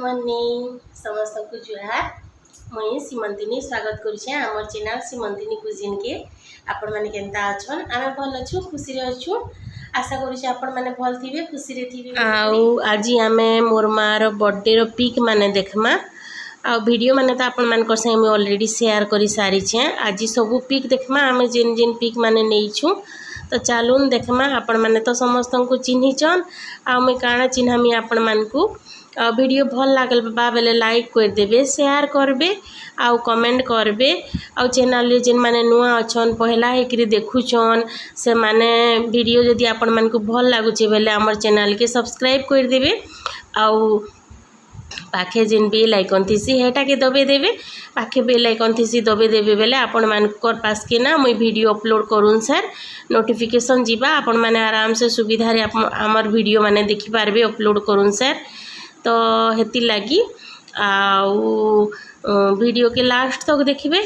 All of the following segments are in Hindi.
मॉर्निंग समस्त को जुहार। मुई सीमंतिनी स्वागत करुचे आमर चैनल सीमंतिनी कुजिन के। आपण माने केनता अछन? आमे भल अछु, खुशी रे अछु। आशा करुचे आपण माने भल थिबे, खुशी रे थिबे। आउ आजी आमे मोर मार बर्थडे रो पिक माने देखमा। आ वीडियो माने तो आपण मान कर संगे ऑलरेडी शेयर करी सारी छे। आज सब पिक देखमा आमे जिन जिन पिक माने नेइछु। तो चलून देखमा। आपण माने तो समस्त को चिन्हिचन। आ मैं काना चिन्हामी आपण मान को। वीडियो भल लागल बा बेले लाइक कर देबे, शेयर करबे, आउ कमेंट करबे। आउ चैनल रे जिन माने नुआ अछन, पहला हेकरी देखुचन, से माने वीडियो जदी आपण मान को भल लागुचे बेले हमर चैनल के सब्सक्राइब कर देबे। आउ पाखे जिन बेल आइकन थीसी हेटा के दबे देबे। पाखे बेल आइकन थीसी दबे देबे बेले आपण मानकर पास के ना मुई वीडियो अपलोड करूँ सर नोटिफिकेशन जीवा। आपण माने आराम से सुविधा रे हमर वीडियो माने देखि पारबे अपलोड करूँ सर। तो हेती लगी आउ वीडियो के लास्ट तक देखिए।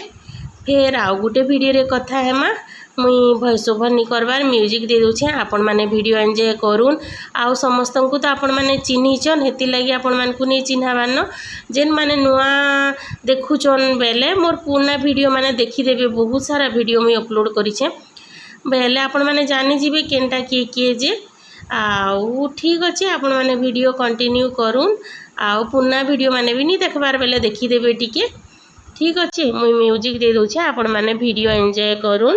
फिर आउ गोटे वीडियो रे कथा है माँ मुई वॉइस ओवर नहीं करबार म्यूजिक दे दूचे। आपण माने वीडियो एंजॉय करूँ। आउ समस्त को तो आपण माने चिन्हिचन, हेती लगी आपण मान को नहीं चिन्हाबान। जेन माने नुआ देखुचन बेले मोर पुराना वीडियो माने देखी देबे। बहुत सारा वीडियो मुई अपलोड करिछे बेले आपण माने जानि जिबे केनटा किए किए जे। आउ ठीक अच्छे आपण माने वीडियो कंटिन्यू करूँ। आउ पुराना वीडियो माने भी नहीं देखबार बेले देखी देबे टिके। ठीक अच्छे मुई म्यूजिक दे दूचे, आपण माने वीडियो एंजॉय करूँ।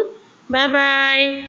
Bye bye.